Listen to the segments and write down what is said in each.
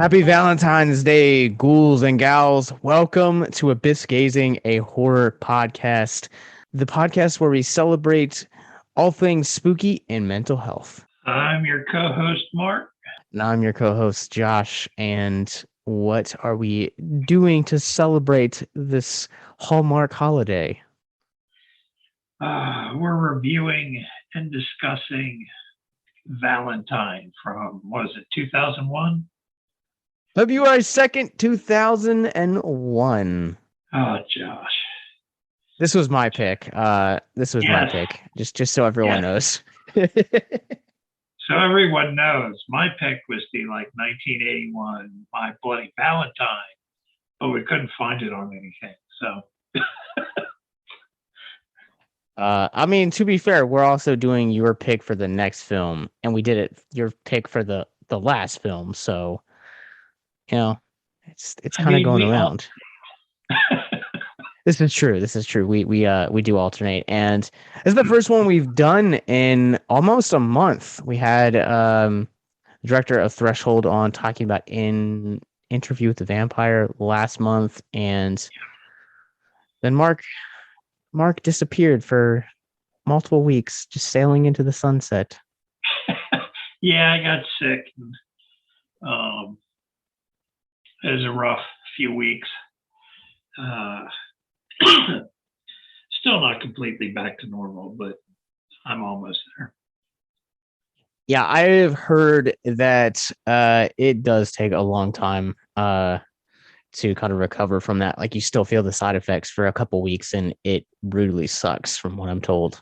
Happy Valentine's Day, ghouls and gals. Welcome to Abyss Gazing, a horror podcast, the podcast where we celebrate all things spooky and mental health. I'm your co-host, Mark. And I'm your co-host, Josh. And what are we doing to celebrate this Hallmark holiday? We're reviewing and discussing Valentine from, what is it, 2001? February 2nd, 2001. Oh, Josh. This was my pick. My pick. Just so everyone knows. So everyone knows, my pick was the 1981 My Bloody Valentine, but we couldn't find it on anything. So, to be fair, we're also doing your pick for the next film, and we did it your pick for the last film. So, it's kind of going around. This is true. We do alternate, and this is the first one we've done in almost a month. We had the director of Threshold on talking about in Interview with the Vampire last month, and then Mark disappeared for multiple weeks, just sailing into the sunset. Yeah, I got sick. It was a rough few weeks. Still not completely back to normal, but I'm almost there. Yeah, I've heard that it does take a long time to kind of recover from that. Like, you still feel the side effects for a couple weeks, and it brutally sucks, from what I'm told.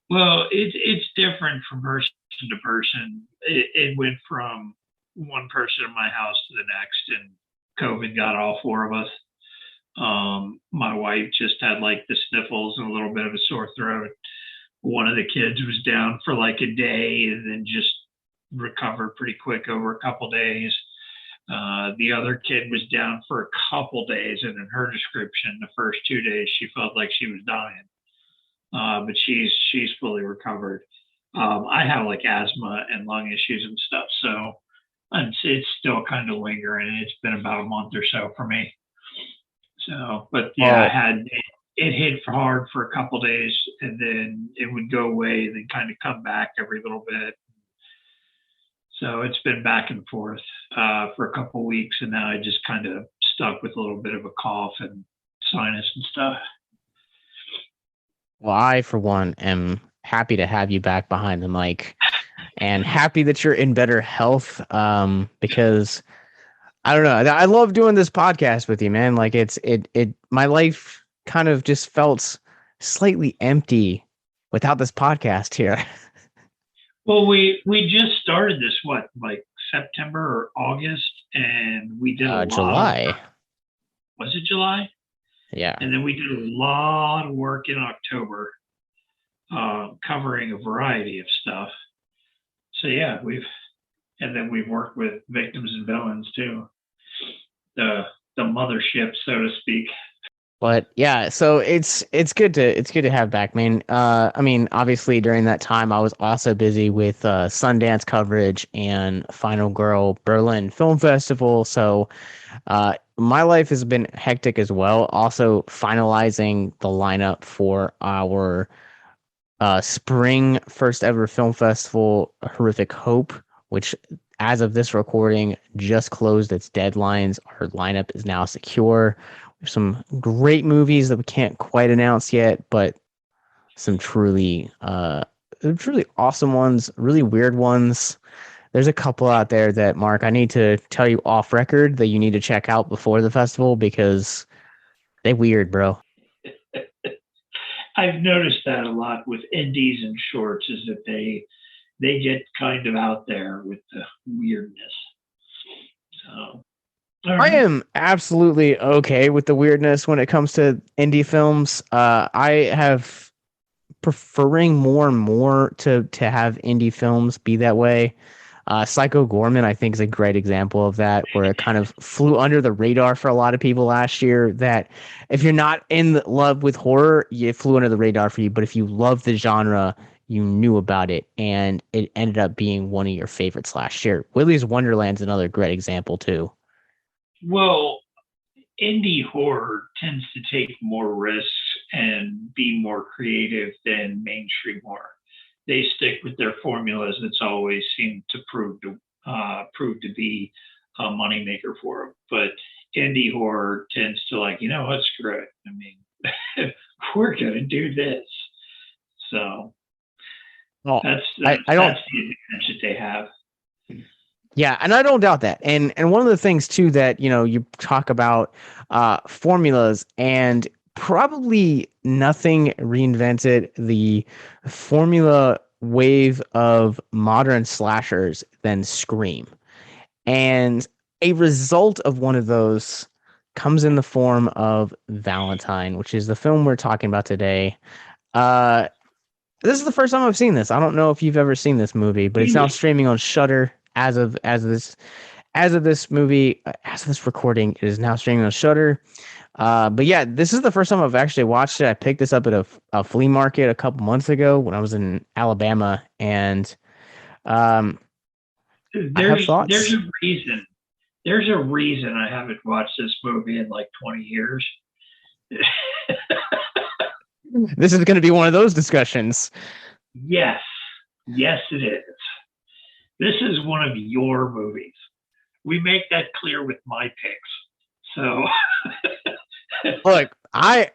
Well, it's different from person to person. It went from one person in my house to the next, and COVID got all four of us. My wife just had the sniffles and a little bit of a sore throat. One of the kids was down for a day and then just recovered pretty quick over a couple days. The other kid was down for a couple days, and in her description, the first 2 days she felt like she was dying. But she's fully recovered. I have asthma and lung issues and stuff, so it's still kind of lingering. It's been about a month or so for me. So, but yeah, it hit hard for a couple days, and then it would go away, and then kind of come back every little bit. So it's been back and forth for a couple weeks, and now I just kind of stuck with a little bit of a cough and sinus and stuff. Well, I, for one, am happy to have you back behind the mic, and happy that you're in better health. Because I don't know, I love doing this podcast with you, man. My life kind of just felt slightly empty without this podcast here. Well, we just started this, September or August, and we did July. Was it July? Yeah. And then we did a lot of work in October, covering a variety of stuff. So yeah, we've worked with Victims and Villains too, the mothership, so to speak. But yeah, so it's good to have back, man. Obviously during that time I was also busy with Sundance coverage and Final Girl Berlin Film Festival. So my life has been hectic as well. Also finalizing the lineup for our spring first ever film festival, Horrific Hope, which as of this recording just closed its deadlines. Our lineup is now secure. There's some great movies that we can't quite announce yet, but some truly awesome ones, really weird ones. There's a couple out there that, Mark, I need to tell you off record that you need to check out before the festival, because they weird, bro. I've noticed that a lot with indies and shorts, is that they get kind of out there with the weirdness. So I am absolutely okay with the weirdness when it comes to indie films. I have preferring more and more to have indie films be that way. Psycho Gorman, I think, is a great example of that, where it kind of flew under the radar for a lot of people last year. That if you're not in love with horror, it flew under the radar for you. But if you love the genre, you knew about it and it ended up being one of your favorites last year? Willy's Wonderland's another great example too. Well, indie horror tends to take more risks and be more creative than mainstream horror. They stick with their formulas that's always seemed to prove to be a moneymaker for them. But indie horror tends to like, you know what, screw it. I mean, we're gonna do this. So Oh, that's I don't. that's the advantage that they have. Yeah, and I don't doubt that. And one of the things too that, you talk about formulas, and probably nothing reinvented the formula wave of modern slashers than Scream. And a result of one of those comes in the form of Valentine, which is the film we're talking about today. Uh this is the first time I've seen this. I don't know if you've ever seen this movie, but it's now streaming on Shudder as of this recording. It is now streaming on Shudder. But yeah, this is the first time I've actually watched it. I picked this up at a flea market a couple months ago when I was in Alabama, and um, I have There's thoughts. a reason. There's a reason I haven't watched this movie in like 20 years. This is going to be one of those discussions. Yes, yes, it is. This is one of your movies. We make that clear with my picks. So, Look, I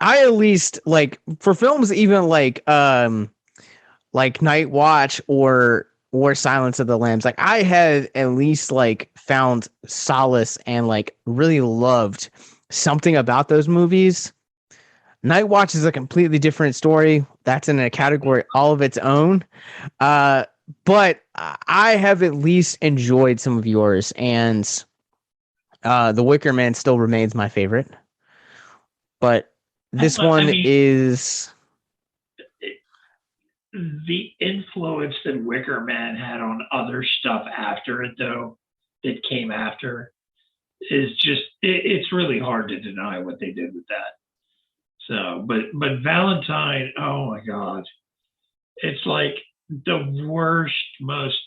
at least like for films even like Night Watch or Silence of the Lambs. Like I had at least like found solace and like really loved something about those movies. Night Watch is a completely different story. That's in a category all of its own. Uh, but I have at least enjoyed some of yours, and The Wicker Man still remains my favorite. But this I one mean, is the influence that Wicker Man had on other stuff after it, though, that came after, is just it's really hard to deny what they did with that. So, but Valentine, oh my God, it's like the worst, most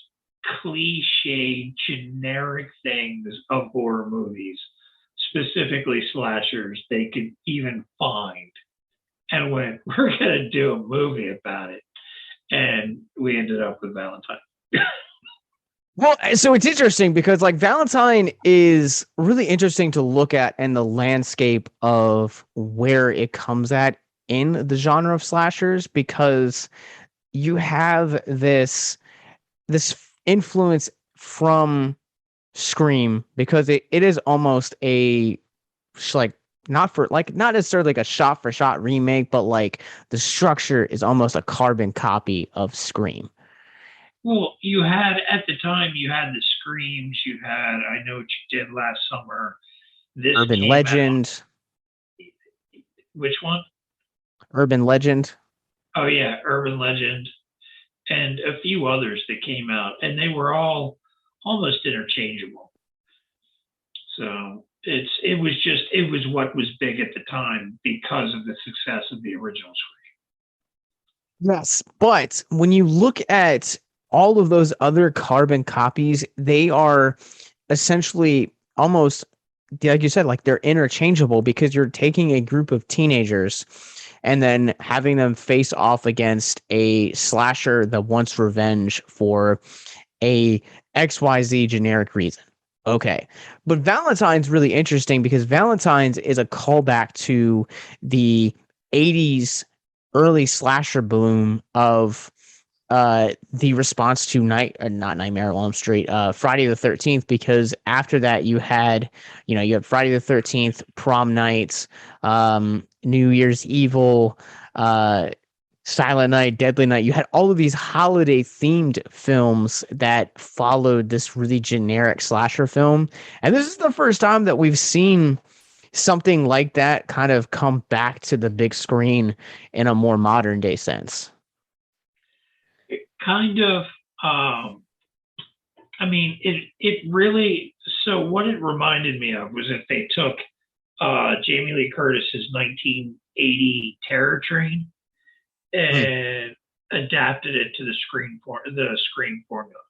cliche, generic things of horror movies, specifically slashers, they could even find, and went, we're gonna do a movie about it, and we ended up with Valentine. well, so it's interesting because like Valentine is really interesting to look at and the landscape of where it comes at in the genre of slashers, because you have this influence from Scream, because it is almost a like not necessarily like a shot for shot remake, but like the structure is almost a carbon copy of Scream. Well, you had at the time, you had the Screams, you had I Know What You Did Last Summer. This Urban came out. Legend, Which one? Urban Legend. Oh yeah, Urban Legend, and a few others that came out, and they were all almost interchangeable. So it was what was big at the time because of the success of the original Yes, but when you look at all of those other carbon copies, they are essentially almost like you said, like they're interchangeable, because you're taking a group of teenagers and then having them face off against a slasher that wants revenge for a XYZ generic reason. Okay. But Valentine's really interesting because Valentine's is a callback to the 80s early slasher boom of the response to not Nightmare on Elm Street, Friday the 13th, because after that you had Friday the 13th, Prom Nights, New Year's Evil, Silent Night, Deadly Night. You had all of these holiday themed films that followed this really generic slasher film. And this is the first time that we've seen something like that kind of come back to the big screen in a more modern day sense. Scream. Kind of. I mean, it really. So what it reminded me of was if they took Jamie Lee Curtis's 1980 Terror Train Mm. and adapted it to the screen formula.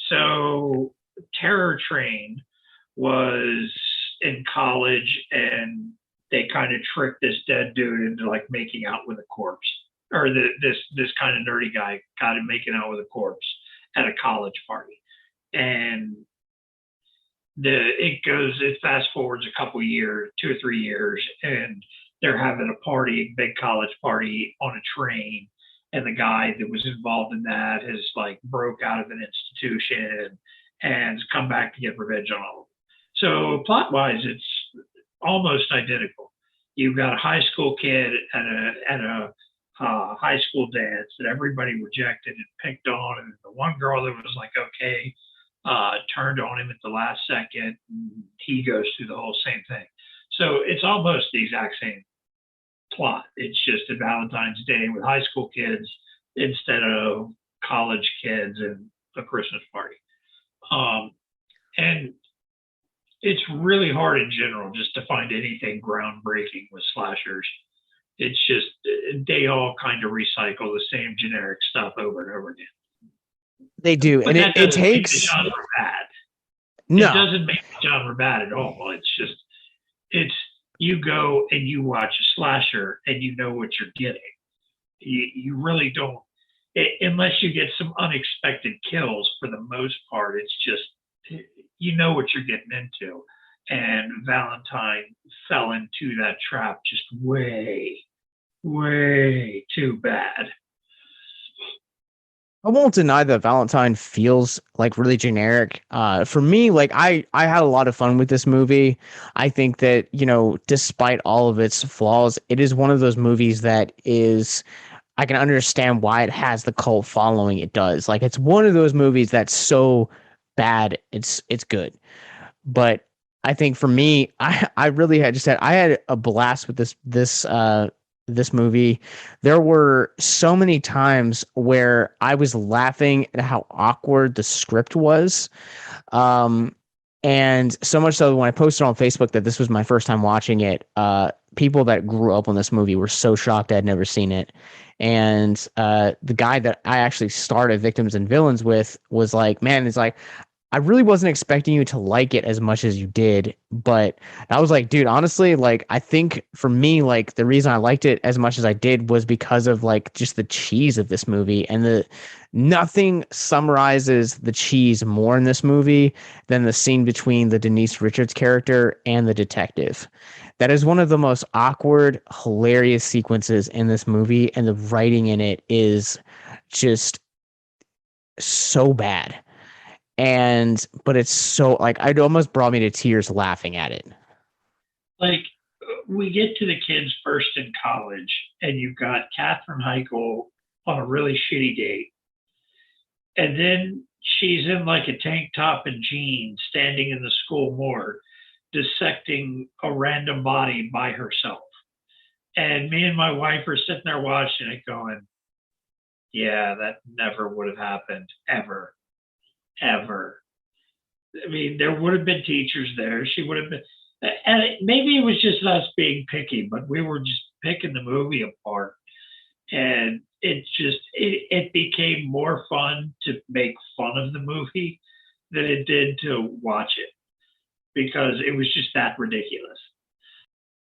So Terror Train was in college, and they kind of tricked this dead dude into like making out with a corpse, or this kind of nerdy guy got him making out with a corpse at a college party, and it fast forwards a couple years, 2 or 3 years, and they're having a party, big college party on a train, and the guy that was involved in that has like broke out of an institution and has come back to get revenge on all of them. So plot wise, it's almost identical. You've got a high school kid at a high school dance that everybody rejected and picked on, and the one girl that was like okay turned on him at the last second. He goes through the whole same thing. So it's almost the exact same plot. It's just a Valentine's Day with high school kids instead of college kids and a Christmas party. And it's really hard in general just to find anything groundbreaking with slashers. It's just they all kind of recycle the same generic stuff over and over again. They do, but and it takes the genre bad. No, it doesn't make the genre bad at all. It's you go and you watch a slasher and you know what you're getting. You really don't, unless you get some unexpected kills. For the most part, it's just you know what you're getting into. And Valentine fell into that trap just way, way too bad. I won't deny that Valentine feels like really generic. For me, like I had a lot of fun with this movie. I think that, despite all of its flaws, it is one of those movies that is, I can understand why it has the cult following it does. Like it's one of those movies that's so bad, it's good. But I think for me, I really I had a blast with this movie. There were so many times where I was laughing at how awkward the script was. And so much so when I posted on Facebook that this was my first time watching it, people that grew up on this movie were so shocked I'd never seen it. And the guy that I actually started Victims and Villains with was like, man, it's like, I really wasn't expecting you to like it as much as you did, but I was like, dude, honestly, like, I think for me, like, the reason I liked it as much as I did was because of like just the cheese of this movie, and nothing summarizes the cheese more in this movie than the scene between the Denise-Richards character and the detective. That is one of the most awkward, hilarious sequences in this movie, and the writing in it is just so bad. But it's so like it almost brought me to tears laughing at it. Like we get to the kids first in college, and you've got Katherine-Heigl on a really shitty date, and then she's in like a tank top and jeans, standing in the school morgue, dissecting a random body by herself. And me and my wife are sitting there watching it, going, "Yeah, that never would have happened ever." Ever. I mean, there would have been teachers there. She would have been, and maybe it was just us being picky, but we were just picking the movie apart. And it became more fun to make fun of the movie than it did to watch it, because it was just that ridiculous.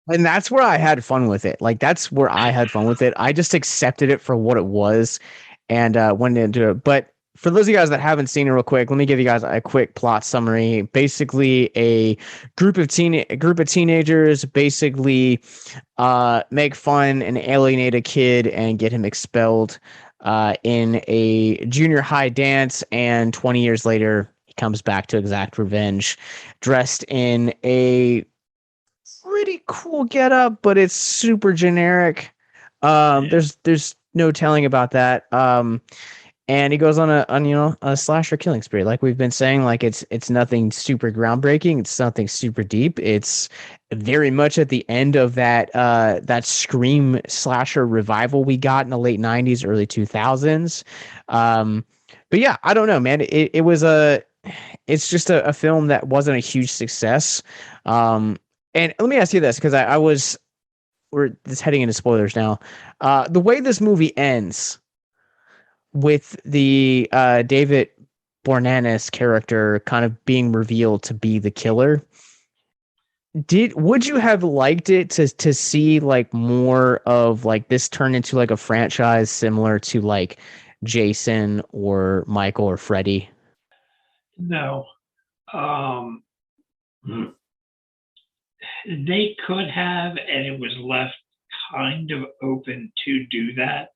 And that's where I had fun with it. Like that's where I had fun with it. I just accepted it for what it was and went into it. But for those of you guys that haven't seen it real quick, let me give you guys a quick plot summary. Basically, a group of teenagers basically make fun and alienate a kid and get him expelled in a junior high dance. And 20 years later, he comes back to exact revenge, dressed in a pretty cool getup, but it's super generic. There's no telling about that. And he goes on a slasher killing spree, like we've been saying. Like it's nothing super groundbreaking. It's nothing super deep. It's very much at the end of that Scream slasher revival we got in the late '90s, early 2000s. But yeah, I don't know, man. It's just a film that wasn't a huge success. And let me ask you this, because we're just heading into spoilers now. The way this movie ends, with the David Borenaz character kind of being revealed to be the killer, would you have liked it to see like more of like this turn into like a franchise similar to like Jason or Michael or Freddy? No. Um, they could have, and it was left kind of open to do that.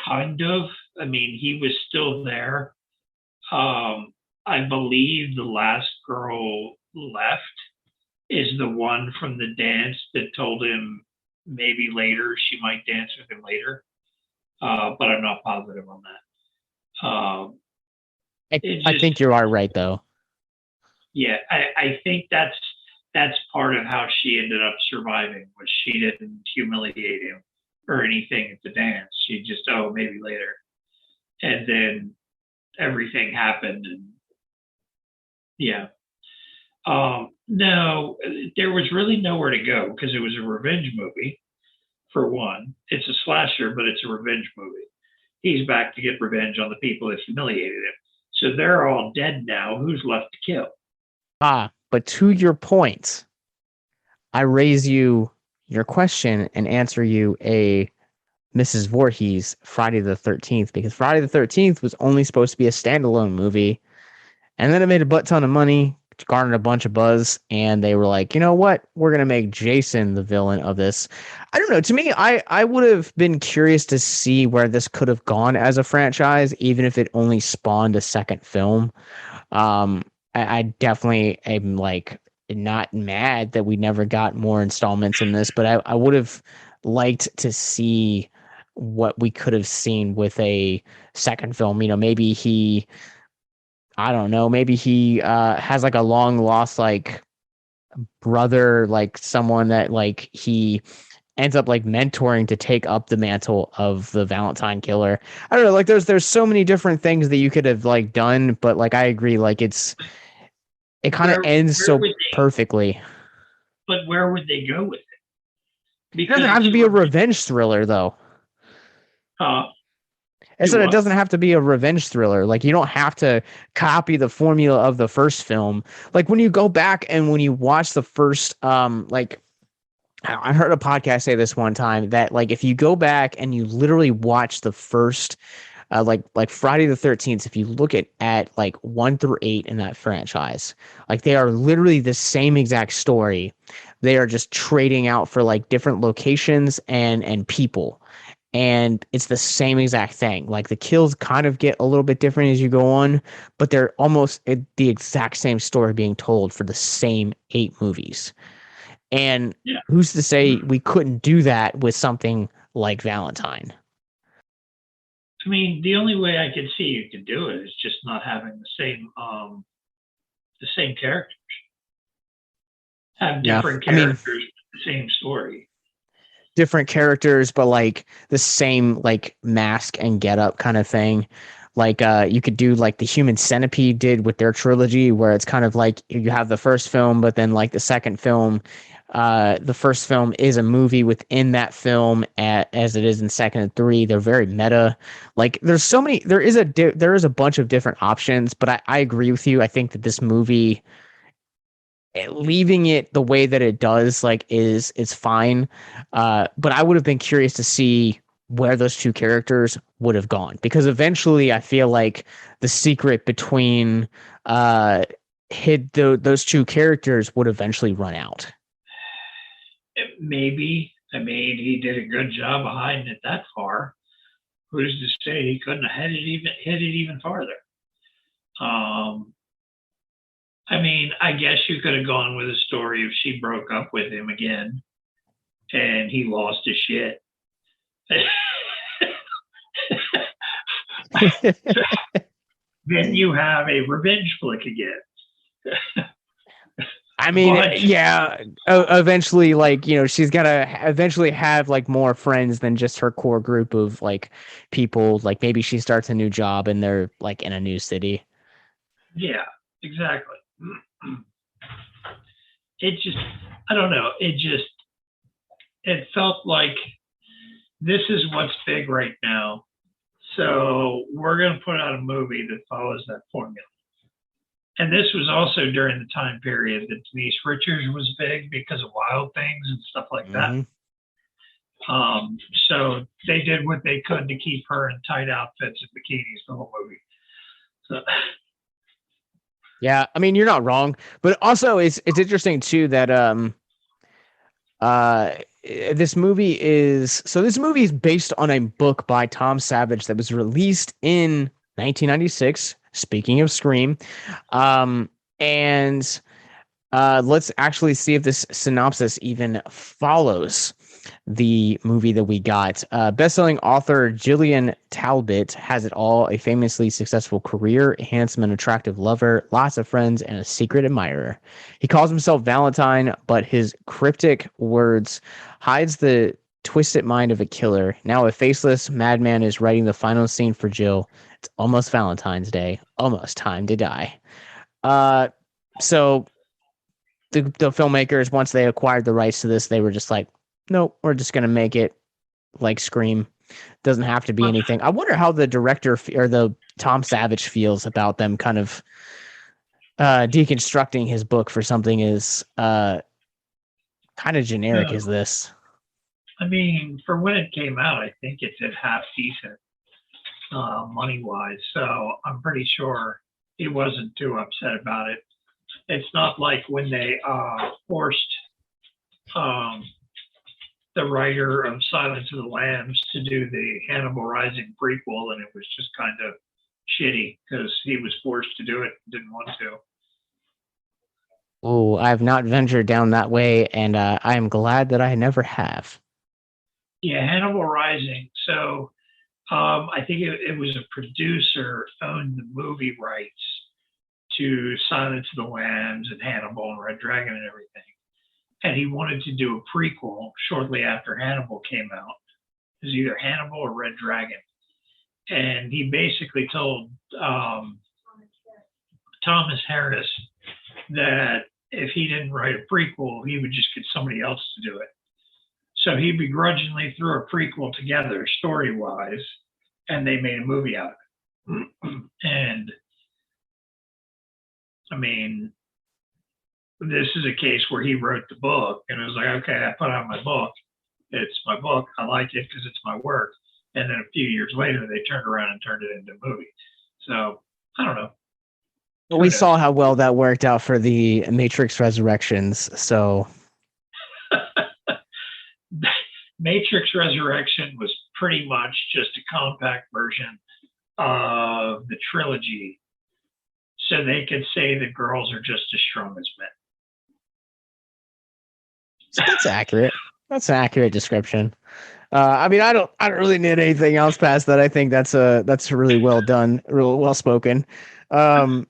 Kind of. I mean, he was still there. I believe the last girl left is the one from the dance that told him maybe later she might dance with him later. But I'm not positive on that. It I just, think you are right though. yeah, I think that's part of how she ended up surviving was she didn't humiliate him or anything at the dance. She just, oh, maybe later. And then everything happened and yeah. No, there was really nowhere to go because it was a revenge movie, for one. It's a slasher, but it's a revenge movie. He's back to get revenge on the people that humiliated him. So they're all dead now. Who's left to kill? But to your point, I raise you your question and answer you a Mrs. Voorhees Friday the 13th because Friday the 13th was only supposed to be a standalone movie. And then it made a butt ton of money, garnered a bunch of buzz, and they were like, you know what? We're going to make Jason the villain of this. I don't know. To me, I would have been curious to see where this could have gone as a franchise, even if it only spawned a second film. I definitely am like not mad that we never got more installments in this, but I would have liked to see what we could have seen with a second film. You know, maybe he, I don't know, maybe he has like a long lost like brother, like someone that like he ends up like mentoring to take up the mantle of the Valentine killer. I don't know, like there's so many different things that you could have like done, but like I agree, like it kind of ends Where so would they? perfectly. But where would they go with it? It doesn't Because have it's to a be a revenge. revenge thriller though. I Do said it what? doesn't have to be a revenge thriller. Like you don't have to copy the formula of the first film. Like when you go back and when you watch the first like I heard a podcast say this one time that like if you go back and you literally watch the first like Friday the 13th, if you look at like 1 through 8 in that franchise, like they are literally the same exact story. They are just trading out for like different locations and people. And it's the same exact thing. Like the kills kind of get a little bit different as you go on, but they're almost the exact same story being told for the same 8 movies. And Yeah. who's to say we couldn't do that with something like Valentine? I mean, the only way I could see you could do it is just not having the same character. Have Yeah. different I mean, characters, the same story. different characters, but like the same like mask and get up kind of thing. Like you could do like the Human Centipede did with their trilogy, where it's kind of like you have the first film, but then like the second film, the first film is a movie within that film, as it is in second and three. They're very meta. Like there's so many. There is a bunch of different options, but I agree with you. I think that this movie leaving it the way that it does like is fine, but I would have been curious to see where those two characters would have gone because eventually I feel like the secret between uh those two characters would eventually run out. Maybe. I mean, he did a good job of hiding it that far. Who's to say he couldn't have hit it even farther? Um, I mean, I guess you could have gone with a story if she broke up with him again and he lost his shit. Then you have a revenge flick again. I mean, But yeah, eventually, like, you know, she's gotta eventually have like more friends than just her core group of like people. Like maybe she starts a new job and they're like in a new city. yeah, exactly. It just, I don't know. It felt like this is what's big right now. So we're going to put out a movie that follows that formula. And this was also during the time period that Denise-Richards was big because of Wild Things and stuff like that. Mm-hmm. So they did what they could to keep her in tight outfits and bikinis the whole movie. So Yeah, I mean you're not wrong, but also it's interesting too that uh this movie is based on a book by Tom Savage that was released in 1996. Speaking of Scream, and let's actually see if this synopsis even follows the movie that we got. Best-selling author Gillian Talbot has it all: a famously successful career, handsome and attractive lover, lots of friends, and a secret admirer. He calls himself Valentine, but his cryptic words hides the twisted mind of a killer. Now a faceless madman is writing the final scene for Jill. It's almost Valentine's Day, almost time to die. So the filmmakers, once they acquired the rights to this, they were just like, nope, we're just gonna make it like Scream. Doesn't have to be anything. I wonder how the director or the Tom Savage feels about them kind of deconstructing his book for something as kind of generic as this. I mean, for when it came out, I think it did half decent money wise. So I'm pretty sure he wasn't too upset about it. It's not like when they forced the writer of Silence of the Lambs to do the Hannibal Rising prequel, and it was just kind of shitty because he was forced to do it and didn't want to. Oh, I have not ventured down that way, and I am glad that I never have. Yeah, Hannibal Rising. So I think it was a producer owned the movie rights to Silence of the Lambs and Hannibal and Red Dragon and everything. And he wanted to do a prequel shortly after Hannibal came out. It was either Hannibal or Red Dragon. And he basically told Thomas Harris that if he didn't write a prequel, he would just get somebody else to do it. So he begrudgingly threw a prequel together story-wise, and they made a movie out of it. And I mean, this is a case where he wrote the book, and it was like, okay, I put out my book. It's my book. I like it because it's my work. And then a few years later, they turned around and turned it into a movie. So I don't know. But we saw how well that worked out for the Matrix Resurrections. So Matrix Resurrection was pretty much just a compact version of the trilogy, so they could say that girls are just as strong as men. That's accurate. That's an accurate description. I mean, I don't really need anything else past that. I think that's really well done, real well spoken. That's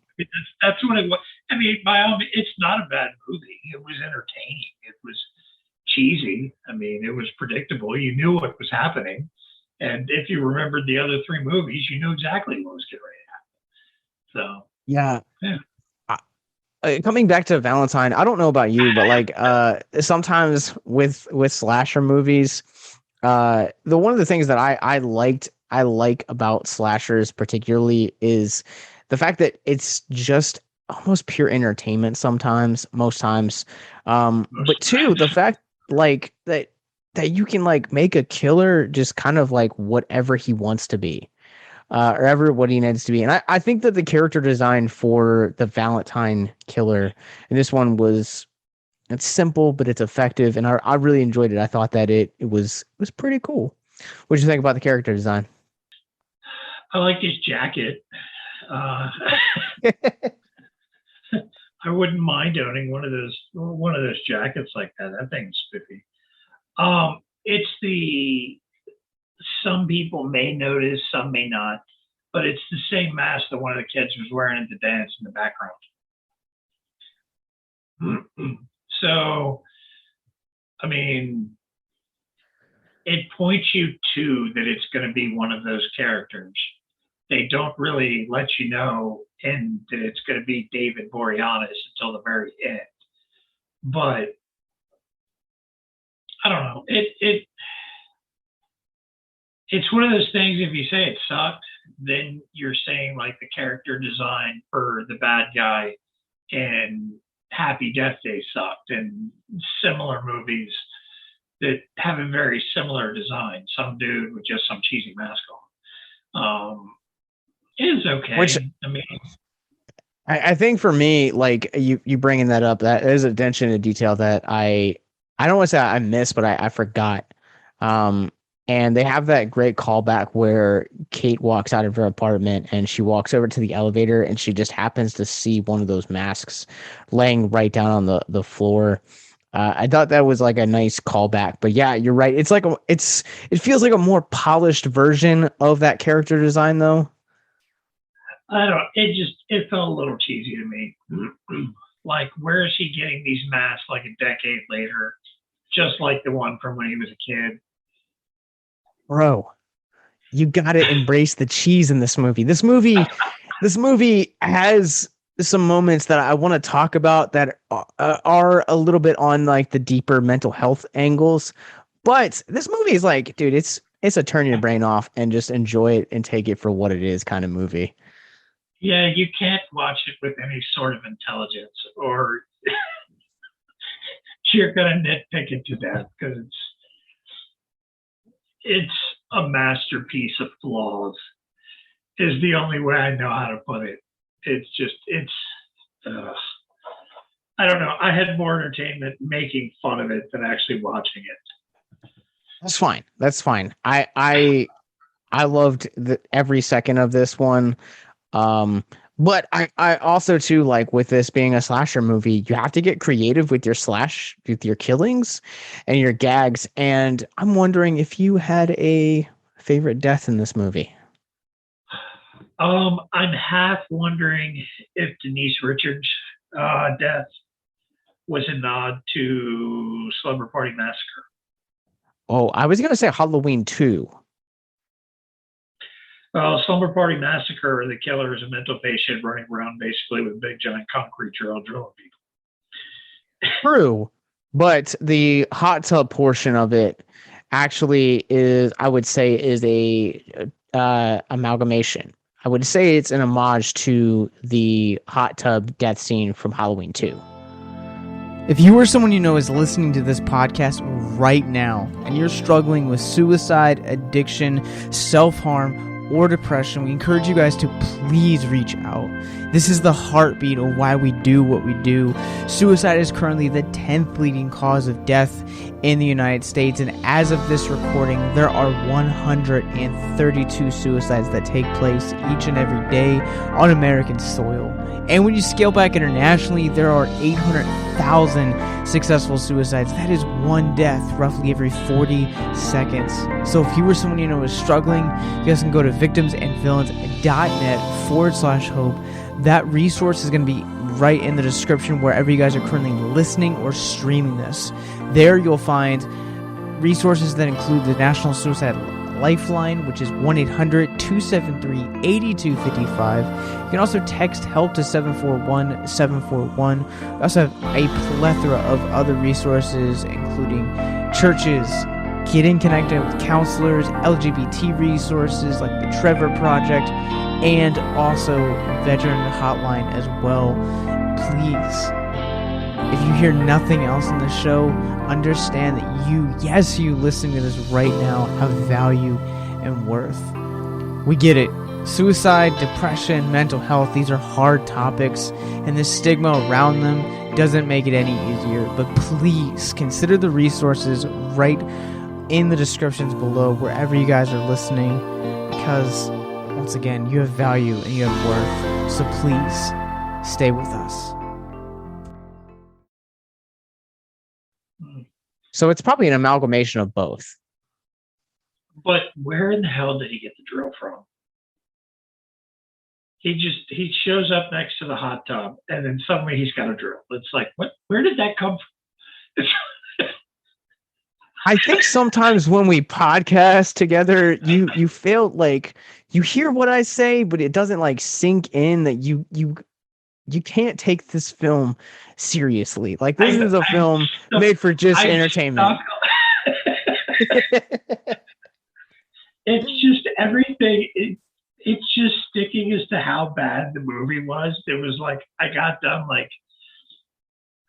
what it was. I mean, by all means, it's not a bad movie. It was entertaining. It was cheesy. I mean, it was predictable. You knew what was happening, and if you remembered the other three movies, you knew exactly what was getting ready to happen. So yeah. Yeah. Coming back to Valentine, I don't know about you, but like sometimes with slasher movies, the one of the things that I like about slashers particularly is the fact that it's just almost pure entertainment sometimes, most times. But two, the fact like that you can like make a killer just kind of like whatever he wants to be. Or ever what he needs to be. And I think that the character design for the Valentine killer in this one it's simple, but it's effective. And I really enjoyed it. I thought that it was pretty cool. What did you think about the character design? I like his jacket. I wouldn't mind owning one of those jackets like that. That thing's spiffy. It's some people may notice, some may not, but it's the same mask that one of the kids was wearing at the dance in the background. So, I mean, it points you to that it's going to be one of those characters. They don't really let you know that it's going to be David-Borenaz until the very end. But I don't know. it's one of those things. If you say it sucked, then you're saying like the character design for the bad guy and Happy Death Day sucked, and similar movies that have a very similar design. Some dude with just some cheesy mask on. It is okay. Which I mean, I think for me, like you bringing that up, that is attention to detail that I don't want to say I missed, but I forgot. And they have that great callback where Kate walks out of her apartment and she walks over to the elevator and she just happens to see one of those masks laying right down on the floor. I thought that was like a nice callback, but yeah, you're right. It's like it feels like a more polished version of that character design, though. I don't. It felt a little cheesy to me. Like, where is he getting these masks like a decade later, just like the one from when he was a kid? Bro, you got to embrace the cheese in this movie. This movie has some moments that I want to talk about that are a little bit on like the deeper mental health angles. But this movie is like, dude, it's a turn your brain off and just enjoy it and take it for what it is kind of movie. Yeah, you can't watch it with any sort of intelligence, or you're gonna nitpick it to death because it's a masterpiece of flaws. Is the only way I know how to put it. I don't know. I had more entertainment making fun of it than actually watching it. That's fine. That's fine. I loved every second of this one. But I also too, like, with this being a slasher movie, you have to get creative with your killings and your gags. And I'm wondering if you had a favorite death in this movie. I'm half wondering if Denise-Richards' death was a nod to Slumber Party Massacre. Oh, I was gonna say Halloween 2. Slumber Party Massacre, the killer is a mental patient running around basically with a big giant concrete drill drilling people. True, but the hot tub portion of it actually is, I would say, is a amalgamation. I would say it's an homage to the hot tub death scene from Halloween 2. If you or someone you know is listening to this podcast right now and you're struggling with suicide, addiction, self-harm, or depression, we encourage you guys to please reach out. This is the heartbeat of why we do what we do. Suicide is currently the 10th leading cause of death in the United States, and as of this recording, there are 132 suicides that take place each and every day on American soil. And when you scale back internationally, there are 800,000 successful suicides. That is one death roughly every 40 seconds. So if you or someone you know is struggling, you guys can go to victimsandvillains.net/hope. That resource is going to be right in the description wherever you guys are currently listening or streaming this. There you'll find resources that include the National Suicide Lifeline, which is 1-800-273-8255. You can also text HELP to 741-741. We also have a plethora of other resources, including churches, getting connected with counselors, LGBT resources like the Trevor Project, and also veteran hotline as well. Please, if you hear nothing else in the show, understand that you listening to this right now, have value and worth. We get it. Suicide, depression, mental health, these are hard topics, and the stigma around them doesn't make it any easier. But please consider the resources right in the descriptions below, wherever you guys are listening, because once again, you have value and you have worth. So please stay with us. So it's probably an amalgamation of both. But where in the hell did he get the drill from? He shows up next to the hot tub and then suddenly he's got a drill. It's like, what? Where did that come from? I think sometimes when we podcast together, you feel like you hear what I say, but it doesn't like sink in that you can't take this film seriously. Like, this is a film made for just entertainment. it's just everything. It's just sticking as to how bad the movie was. It was like I got done like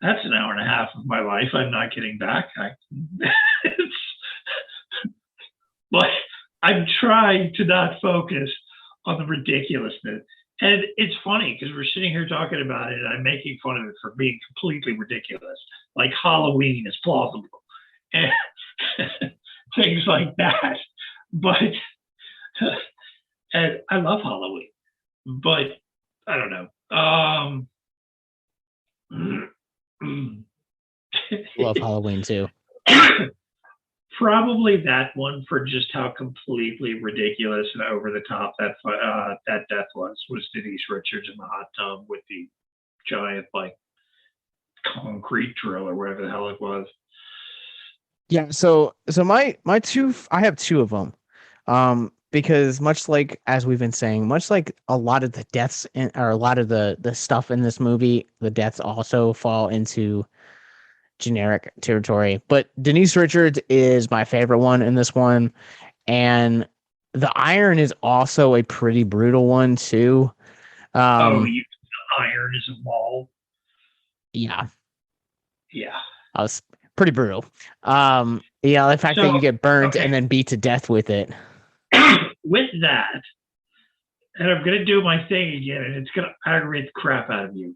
that's an hour and a half of my life. I'm not getting back. It's like I'm trying to not focus on the ridiculousness. And it's funny because we're sitting here talking about it and I'm making fun of it for being completely ridiculous. Like Halloween is plausible and things like that. But and I love Halloween, but I don't know. Love Halloween too. Probably that one for just how completely ridiculous and over the top that death was Denise-Richards in the hot tub with the giant like concrete drill or whatever the hell it was. Yeah, so my two, I have two of them. Because much like as we've been saying, much like a lot of the deaths or a lot of the stuff in this movie, the deaths also fall into generic territory. But Denise Richards is my favorite one in this one, and the iron is also a pretty brutal one too. You iron is a wall. Yeah, Yeah, I was pretty brutal. Yeah, the fact that you get burnt and then beat to death with it. With that, and I'm gonna do my thing again, and it's gonna aggravate the crap out of you.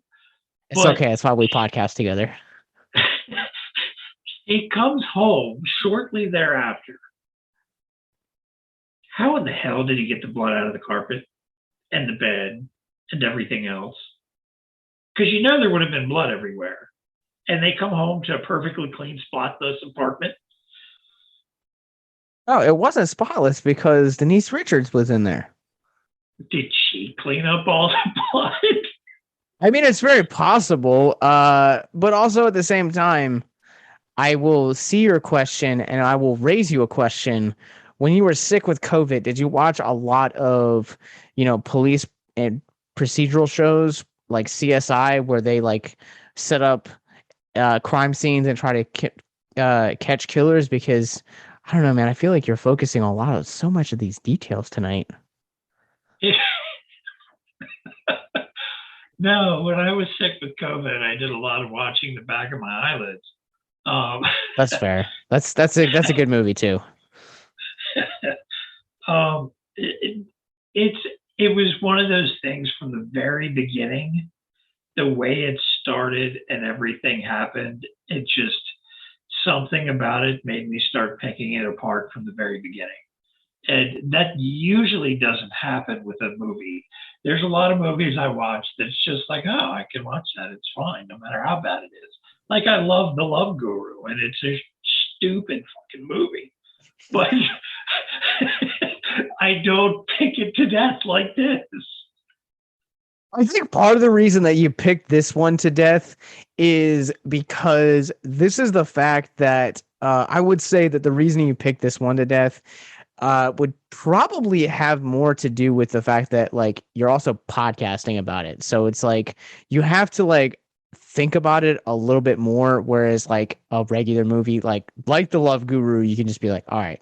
It's okay. That's why we podcast together. He comes home shortly thereafter. How in the hell did he get the blood out of the carpet and the bed and everything else? Because you know there would have been blood everywhere. And they come home to a perfectly clean, spotless apartment. Oh, it wasn't spotless because Denise Richards was in there. Did she clean up all the blood? I mean, it's very possible. But also at the same time, I will see your question and I will raise you a question. When you were sick with COVID, did you watch a lot of, police and procedural shows like CSI where they like set up crime scenes and try to catch killers? Because I don't know, man, I feel like you're focusing on so much of these details tonight. No, when I was sick with COVID, I did a lot of watching the back of my eyelids. That's fair. That's a good movie too. It was one of those things from the very beginning, the way it started and everything happened. It just something about it made me start picking it apart from the very beginning. And that usually doesn't happen with a movie. There's a lot of movies I watch that's just like, oh, I can watch that. It's fine, no matter how bad it is. Like I love The Love Guru, and it's a stupid fucking movie. But I don't pick it to death like this. I think part of the reason that you picked this one to death is because this is the fact that I would say that the reason you picked this one to death would probably have more to do with the fact that like you're also podcasting about it. So it's like you have to like think about it a little bit more, whereas like a regular movie like The Love Guru, you can just be like, all right,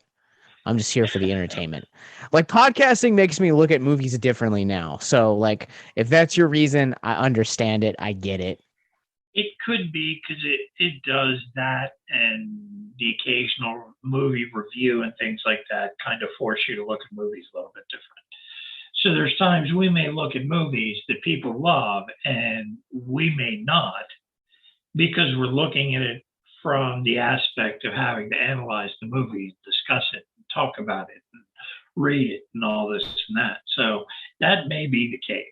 I'm just here for the entertainment. Like podcasting makes me look at movies differently now. So like if that's your reason, I understand it. I get it. It could be because it does that, and the occasional movie review and things like that kind of force you to look at movies a little bit different. So there's times we may look at movies that people love and we may not, because we're looking at it from the aspect of having to analyze the movie, discuss it, talk about it, and read it, and all this and that. So that may be the case.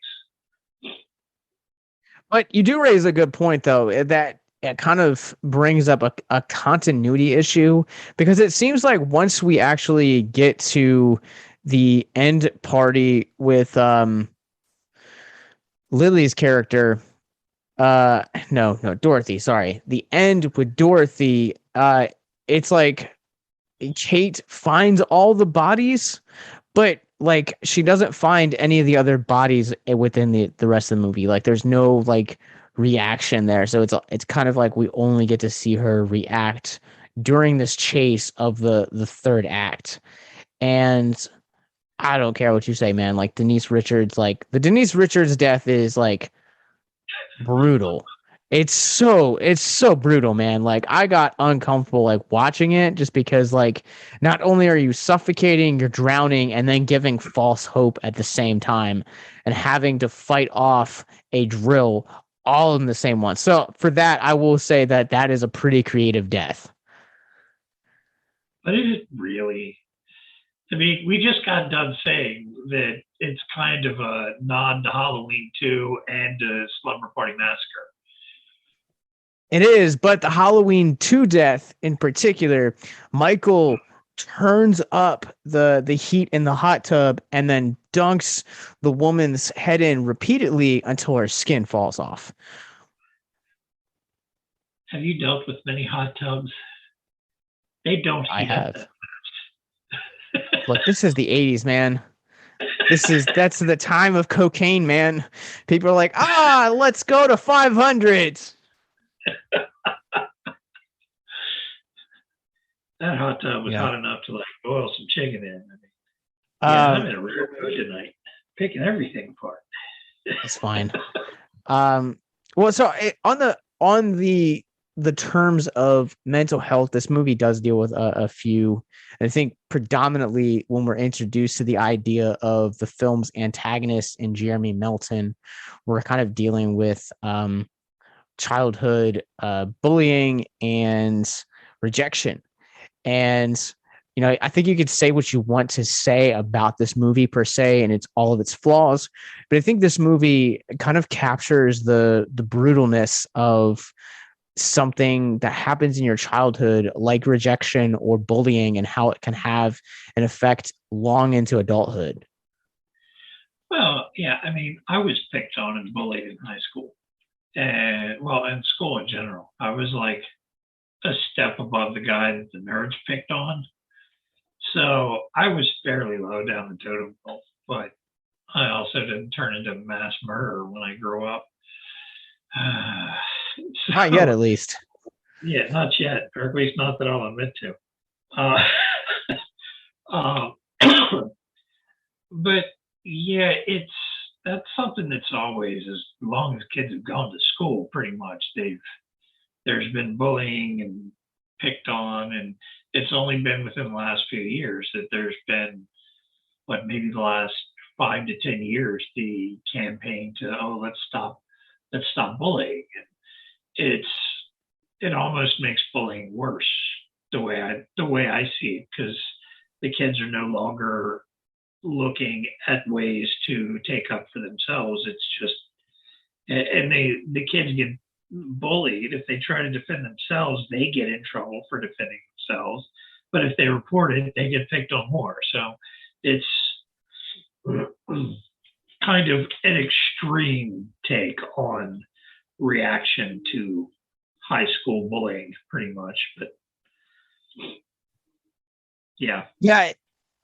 But you do raise a good point, though, that it kind of brings up a continuity issue, because it seems like once we actually get to the end party with Lily's character, no, Dorothy, sorry, the end with Dorothy, it's like Kate finds all the bodies, but like she doesn't find any of the other bodies within the rest of the movie. Like there's no like reaction there, so it's kind of like we only get to see her react during this chase of the third act. And I don't care what you say, man. Like Denise Richards, like the Denise Richards death is like brutal. It's so brutal, man. Like I got uncomfortable like watching it just because like not only are you suffocating, you're drowning and then giving false hope at the same time and having to fight off a drill all in the same one. So for that, I will say that that is a pretty creative death. But is it really? I mean, we just got done saying that it's kind of a nod to Halloween 2 and to Slumber Party Massacre. It is, but the Halloween 2 death in particular, Michael turns up the heat in the hot tub and then dunks the woman's head in repeatedly until her skin falls off. Have you dealt with many hot tubs? They don't I heat up have. that. Look, this is the 80s, man. That's the time of cocaine, man. People are like, let's go to 500. That hot tub was Yeah. hot enough to like boil some chicken in. I'm in a real mood tonight, picking everything apart. It's fine. Well, so on the terms of mental health, this movie does deal with a few. I think predominantly when we're introduced to the idea of the film's antagonist in Jeremy Melton, we're kind of dealing with childhood bullying and rejection. And I think you could say what you want to say about this movie per se, and it's all of its flaws. But I think this movie kind of captures the brutalness of something that happens in your childhood, like rejection or bullying, and how it can have an effect long into adulthood. Well, yeah, I mean, I was picked on and bullied in high school, and well, in school in general. I was like a step above the guy that the nerds picked on. So I was fairly low down the totem pole, but I also didn't turn into a mass murderer when I grew up. Not yet, at least. Yeah, not yet, or at least not that I'll admit to. But yeah, that's something that's always, as long as kids have gone to school, pretty much there's been bullying and picked on, and it's only been within the last few years that there's been maybe the last 5 to 10 years, the campaign to let's stop bullying. It almost makes bullying worse the way I see it, because the kids are no longer looking at ways to take up for themselves. It's just, and the kids get bullied. If they try to defend themselves, they get in trouble for defending themselves. But if they report it, they get picked on more. So it's kind of an extreme take on reaction to high school bullying, pretty much. But yeah.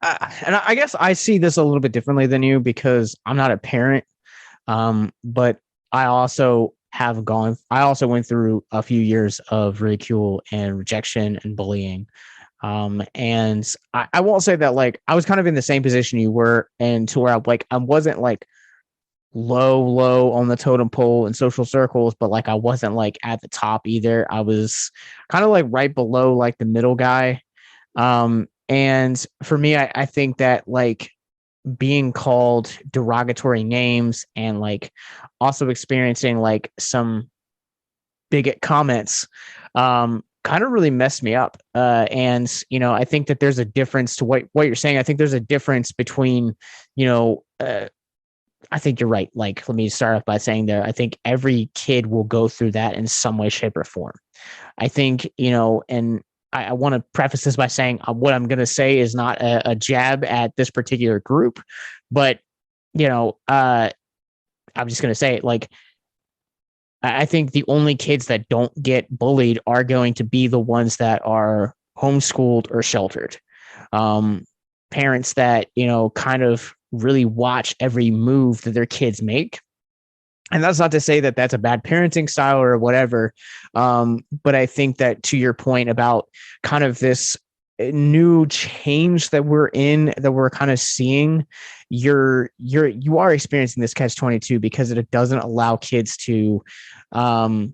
And I guess I see this a little bit differently than you because I'm not a parent. But I also went through a few years of ridicule and rejection and bullying. And I won't say that like I was kind of in the same position you were, and to where I wasn't like low on the totem pole in social circles, but like I wasn't like at the top either. I was kind of like right below like the middle guy. And for me, I think that like being called derogatory names and like also experiencing like some bigot comments kind of really messed me up. And I think that there's a difference to what you're saying. I think there's a difference between I think you're right. Like, let me start off by saying that I think every kid will go through that in some way, shape, or form. I think, and I want to preface this by saying what I'm going to say is not a jab at this particular group, but, I'm just going to say it. Like, I think the only kids that don't get bullied are going to be the ones that are homeschooled or sheltered. Parents that, kind of really watch every move that their kids make. And that's not to say that that's a bad parenting style or whatever. But I think that to your point about kind of this new change that we're kind of seeing, you are experiencing this catch-22 because it doesn't allow kids to kind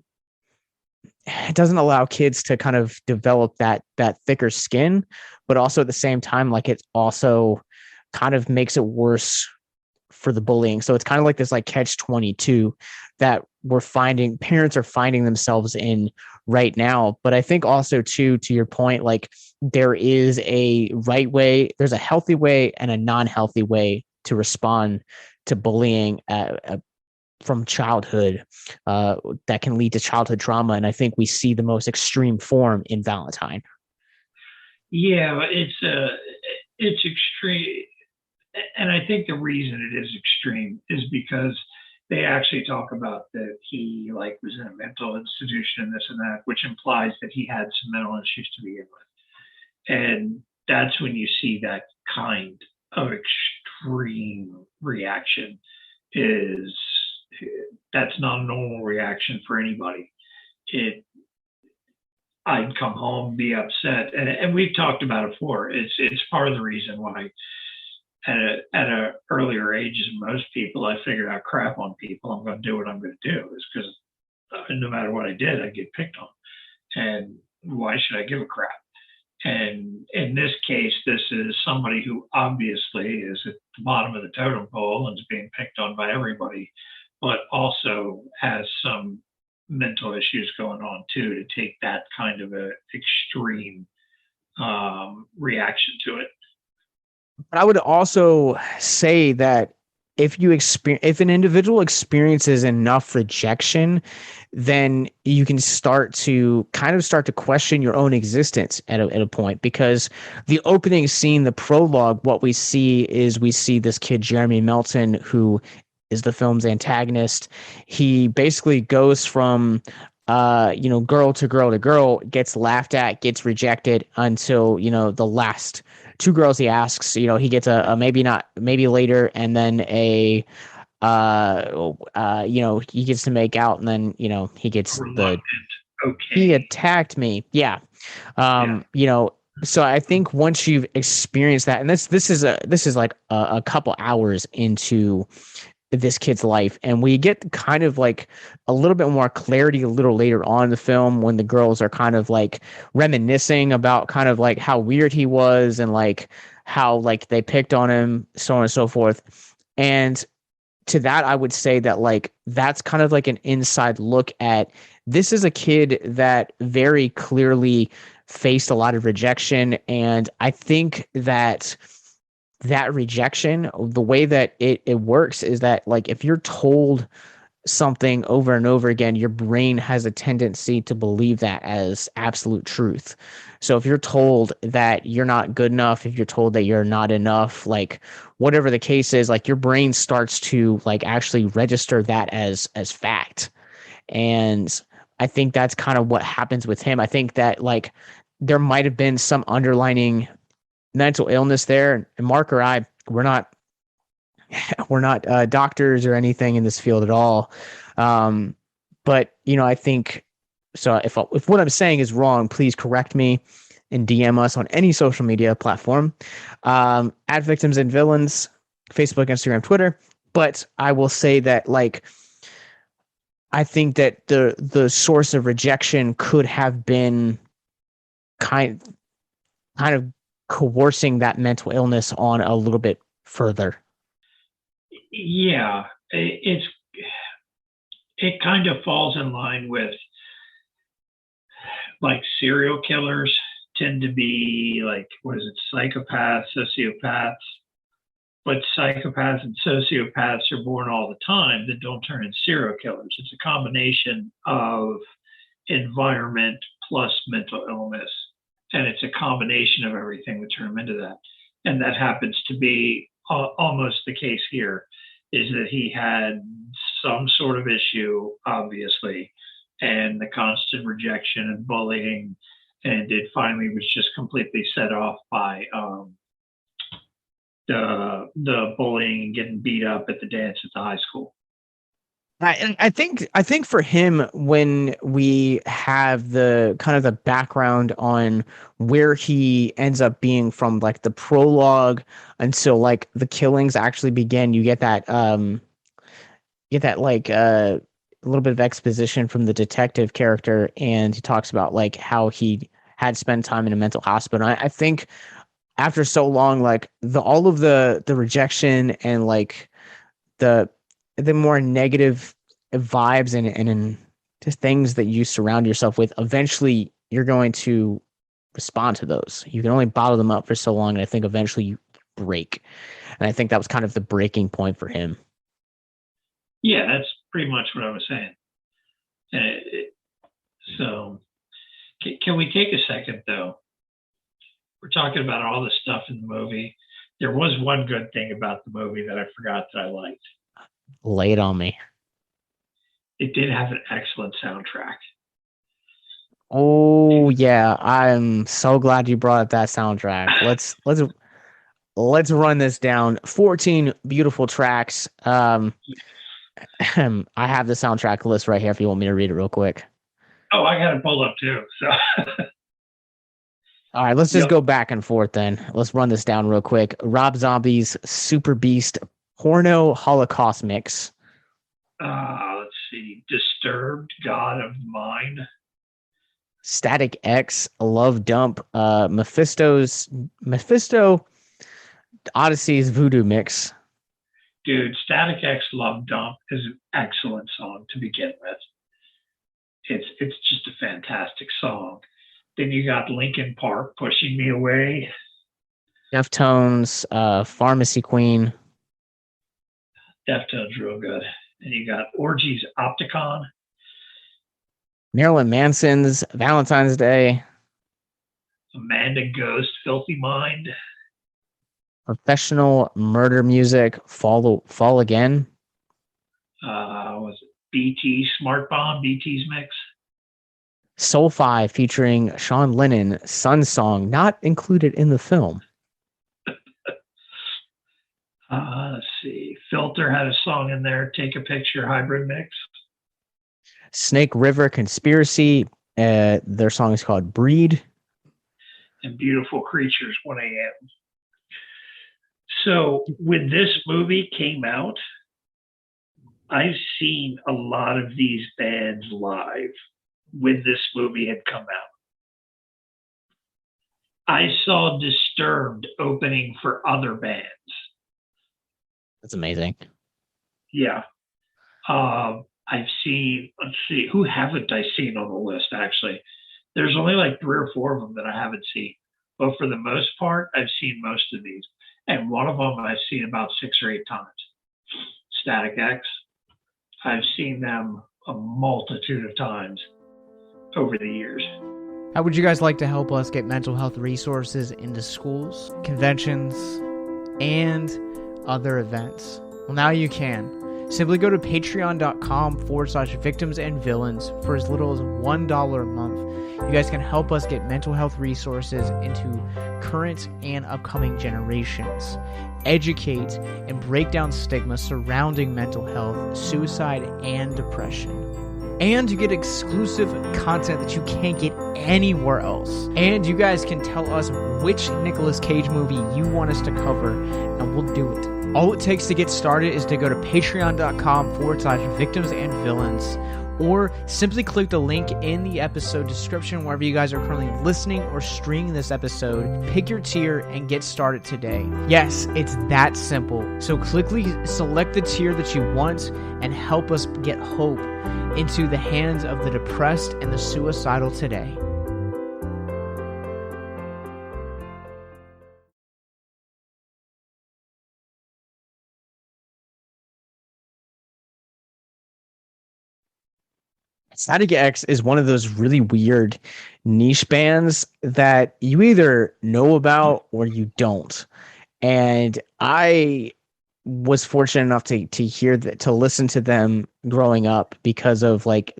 of develop that thicker skin, but also at the same time, like, it also kind of makes it worse for the bullying. So it's kind of like this like catch-22 that parents are finding themselves in right now. But I think also too, to your point, like, there is a right way, there's a healthy way and a non-healthy way to respond to bullying from childhood, that can lead to childhood trauma. And I think we see the most extreme form in Valentine. Yeah, it's extreme, and I think the reason it is extreme is because they actually talk about that he like was in a mental institution and this and that, which implies that he had some mental issues to begin with, and that's when you see that kind of extreme reaction. Is That's not a normal reaction for anybody. It I'd come home, be upset, and we've talked about it before. It's part of the reason why at a earlier age than most people, I figured out crap on people. I'm going to do what I'm going to do, is because no matter what I did, I'd get picked on, and why should I give a crap? And in this case, this is somebody who obviously is at the bottom of the totem pole and is being picked on by everybody, but also has some mental issues going on too, to take that kind of a extreme reaction to it. But I would also say that if an individual experiences enough rejection, then you can start to question your own existence at a point, because the opening scene, the prologue, what we see this kid, Jeremy Melton, who is the film's antagonist. He basically goes from girl to girl to girl, gets laughed at, gets rejected, until, the last two girls he asks, he gets a maybe not, maybe later, and then he gets to make out, and then, he gets Reluctant. Okay. he attacked me. Yeah. So I think once you've experienced that, and this is like a couple hours into this kid's life, and we get kind of like a little bit more clarity a little later on in the film, when the girls are kind of like reminiscing about kind of like how weird he was, and like how like they picked on him, so on and so forth. And to that, I would say that like that's kind of like an inside look at, this is a kid that very clearly faced a lot of rejection. And I think that rejection, the way that it works is that, like, if you're told something over and over again, your brain has a tendency to believe that as absolute truth. So if you're told that you're not good enough, if you're told that you're not enough, like whatever the case is, like your brain starts to like actually register that as fact. And I think that's kind of what happens with him. I think that like there might have been some underlining mental illness there, and Mark or I, we're not doctors or anything in this field at all. But I think so. If what I'm saying is wrong, please correct me and DM us on any social media platform, at Victims and Villains, Facebook, Instagram, Twitter. But I will say that like I think that the source of rejection could have been kind of coercing that mental illness on a little bit further. Yeah, it kind of falls in line with, like, serial killers tend to be like, what is it, psychopaths, sociopaths. But psychopaths and sociopaths are born all the time that don't turn into serial killers. It's a combination of environment plus mental illness. And it's a combination of everything that turn them into that. And that happens to be almost the case here, is that he had some sort of issue, obviously, and the constant rejection and bullying, and it finally was just completely set off by the bullying and getting beat up at the dance at the high school. I think for him, when we have the kind of the background on where he ends up being from, like the prologue until like the killings actually begin, you get that like a little bit of exposition from the detective character, and he talks about like how he had spent time in a mental hospital. I think after so long, like the all of the rejection and like the the more negative vibes and just things that you surround yourself with, eventually you're going to respond to those. You can only bottle them up for so long, and I think eventually you break. And I think that was kind of the breaking point for him. Yeah, that's pretty much what I was saying. And so, can we take a second though? We're talking about all the stuff in the movie. There was one good thing about the movie that I forgot that I liked. Lay it on me. It did have an excellent soundtrack. Oh yeah, I'm so glad you brought up that soundtrack. Let's run this down. 14 beautiful tracks. I have the soundtrack list right here if you want me to read it real quick. Oh, I got it pulled up too. So All right, let's just yep. go back and forth then. Let's run this down real quick. Rob Zombie's Super Beast Porno Holocaust Mix. Let's see. Disturbed, God of Mine. Static X Love Dump. Mephisto Odyssey's Voodoo Mix. Dude, Static X Love Dump is an excellent song to begin with. It's just a fantastic song. Then you got Linkin Park, Pushing Me Away. Deftones, Pharmacy Queen. Deftones real good. And you got Orgy's Opticon. Marilyn Manson's Valentine's Day. Amanda Ghost, Filthy Mind. Professional Murder Music, Fall Again. Was it BT Smart Bomb, BT's Mix? Soulfly featuring Sean Lennon, Sun Song, not included in the film. Let's see. Filter had a song in there, Take a Picture, Hybrid Mix. Snake River Conspiracy, their song is called Breed. And Beautiful Creatures, 1 a.m. So when this movie came out, I've seen a lot of these bands live when this movie had come out. I saw Disturbed opening for other bands. That's amazing. Yeah. I've seen, let's see, who haven't I seen on the list, actually? There's only like 3 or 4 of them that I haven't seen. But for the most part, I've seen most of these. And one of them I've seen about 6 or 8 times. Static X. I've seen them a multitude of times over the years. How would you guys like to help us get mental health resources into schools, conventions, and other events? Well, now you can. Simply go to patreon.com/victims and villains for as little as $1 a month. You guys can help us get mental health resources into current and upcoming generations, educate and break down stigma surrounding mental health, suicide, and depression. And you get exclusive content that you can't get anywhere else. And you guys can tell us which Nicolas Cage movie you want us to cover, and we'll do it. All it takes to get started is to go to patreon.com/victims and villains, or simply click the link in the episode description wherever you guys are currently listening or streaming this episode. Pick your tier and get started today. Yes, it's that simple. So quickly select the tier that you want and help us get hope into the hands of the depressed and the suicidal today. Static X is one of those really weird niche bands that you either know about or you don't. And I was fortunate enough to hear that, to listen to them growing up because of like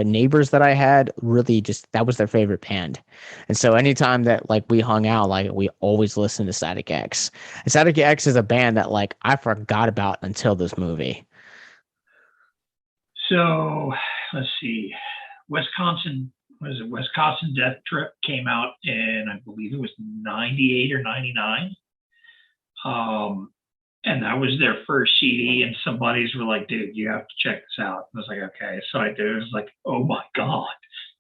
neighbors that I had. Really, just that was their favorite band. And so anytime that like we hung out, like we always listened to Static X. And Static X is a band that like I forgot about until this movie. So let's see, Wisconsin, what is it? Wisconsin Death Trip came out in, I believe it was 98 or 99. Um, and that was their first CD. And some buddies were like, dude, you have to check this out. And I was like, okay. So I did. It was like, oh my God,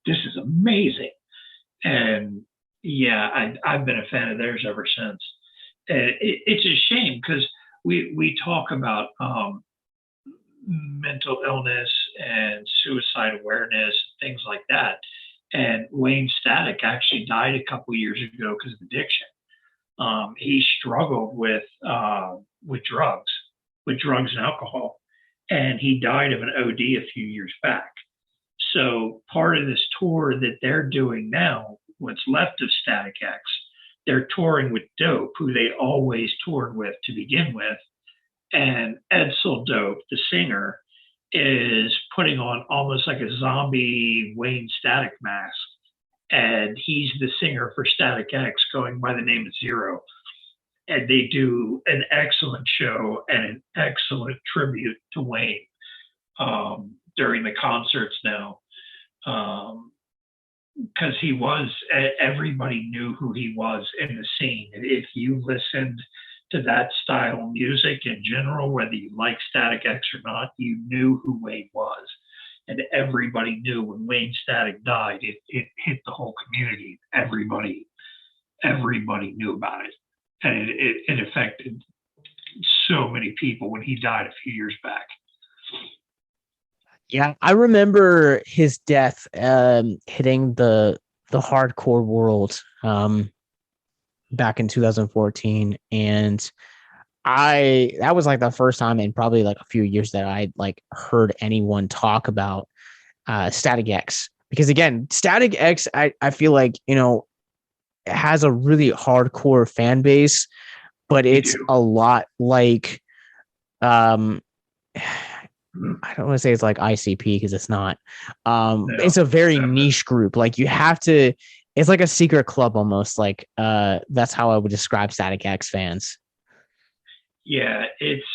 this is amazing. And yeah, I've been a fan of theirs ever since. It's a shame because we talk about mental illness and suicide awareness, things like that. And Wayne Static actually died a couple years ago because of addiction. He struggled with drugs and alcohol, and he died of an OD a few years back. So part of this tour that they're doing now, what's left of Static X, they're touring with Dope, who they always toured with to begin with. And Edsel Dope, the singer, is putting on almost like a zombie Wayne Static mask. And he's the singer for Static X, going by the name of Zero. And they do an excellent show and an excellent tribute to Wayne during the concerts now. Because he was, everybody knew who he was in the scene. And if you listened to that style of music in general, whether you like Static X or not, you knew who Wayne was. And everybody knew when Wayne Static died, it hit the whole community. Everybody knew about it. And it affected so many people when he died a few years back. Yeah, I remember his death hitting the hardcore world back in 2014, and that was like the first time in probably like a few years that I like heard anyone talk about Static X, because again, Static X, I feel like, you know, it has a really hardcore fan base, but it's a lot like I don't want to say it's like ICP because it's not. It's a very niche group. Like you have to, it's like a secret club almost. Like that's how I would describe Static X fans. Yeah, it's,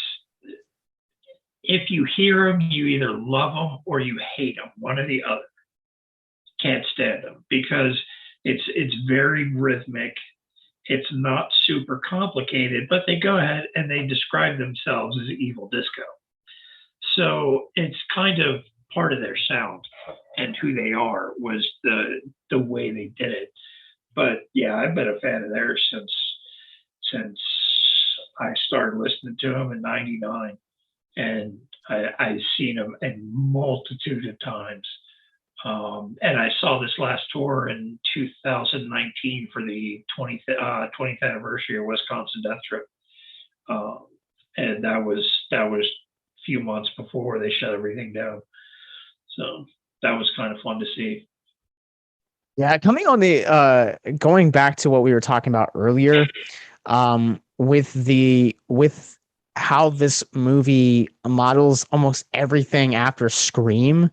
if you hear them, you either love them or you hate them. One or the other. Can't stand them because it's very rhythmic. It's not super complicated, but they go ahead and they describe themselves as evil disco. So it's kind of part of their sound and who they are was the way they did it. But yeah, I've been a fan of theirs since I started listening to them in '99, and I've seen them a multitude of times. And I saw this last tour in 2019 for the 20th anniversary of Wisconsin Death Trip, and that was a few months before they shut everything down. So that was kind of fun to see. Yeah, coming on the going back to what we were talking about earlier, with how this movie models almost everything after Scream.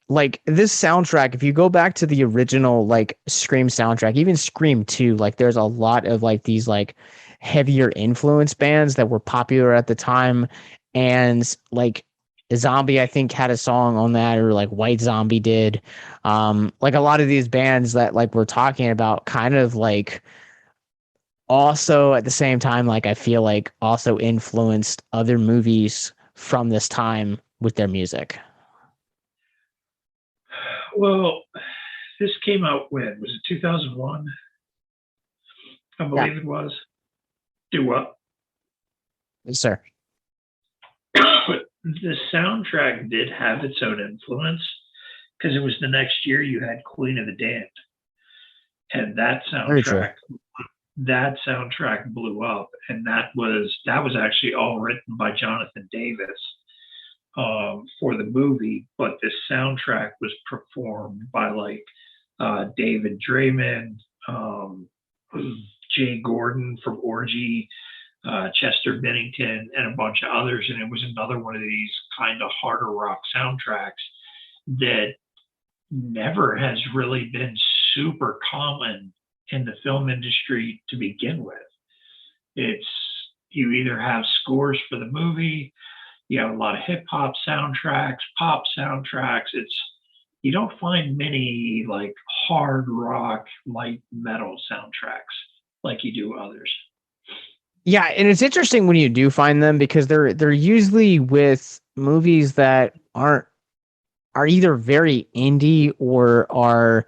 Like this soundtrack, if you go back to the original like Scream soundtrack, even Scream 2, like there's a lot of like these like heavier influence bands that were popular at the time. And like Zombie, I think, had a song on that, or like White Zombie did. Like a lot of these bands that like we're talking about kind of like also at the same time, like I feel like also influenced other movies from this time with their music. Well, this came out when? Was it 2001? I believe it was. Do what? Yes, sir. The soundtrack did have its own influence because it was the next year you had Queen of the Damned, and that soundtrack blew up, and that was actually all written by Jonathan Davis for the movie, but the soundtrack was performed by like David Draymond, Jay Gordon from Orgy, Chester Bennington, and a bunch of others. And it was another one of these kind of harder rock soundtracks that never has really been super common in the film industry to begin with. It's, you either have scores for the movie, You have a lot of hip hop soundtracks, pop soundtracks. You don't find many like hard rock, light metal soundtracks like you do others. Yeah, and it's interesting when you do find them because they're usually with movies that are either very indie or are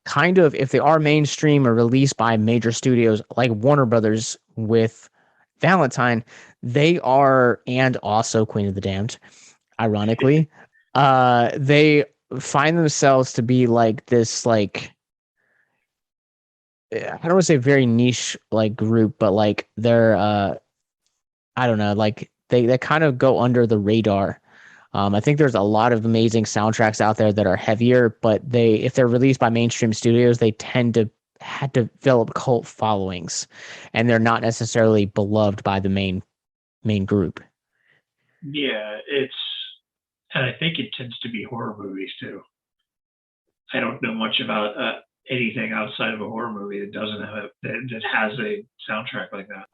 kind of, if they are mainstream or released by major studios like Warner Brothers with Valentine, they are, and also Queen of the Damned, ironically, they find themselves to be like this, like, I don't want to say very niche like group, but like they're I don't know, like they kind of go under the radar. I think there's a lot of amazing soundtracks out there that are heavier, but if they're released by mainstream studios, they tend to have to develop cult followings, and they're not necessarily beloved by the main group. Yeah, and I think it tends to be horror movies too. I don't know much about anything outside of a horror movie that doesn't have that has a soundtrack like that.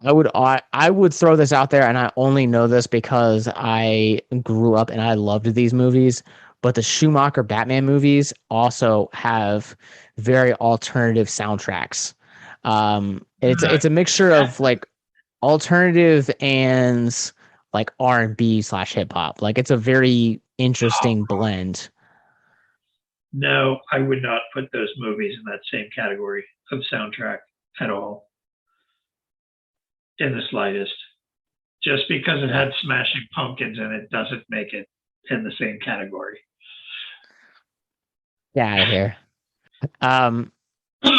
I would throw this out there, and I only know this because I grew up and I loved these movies. But the Schumacher Batman movies also have very alternative soundtracks. It's a mixture of like alternative and like R&B / hip hop. Like it's a very interesting blend. No, I would not put those movies in that same category of soundtrack at all, in the slightest. Just because it had Smashing Pumpkins in it doesn't make it in the same category. Get out of here.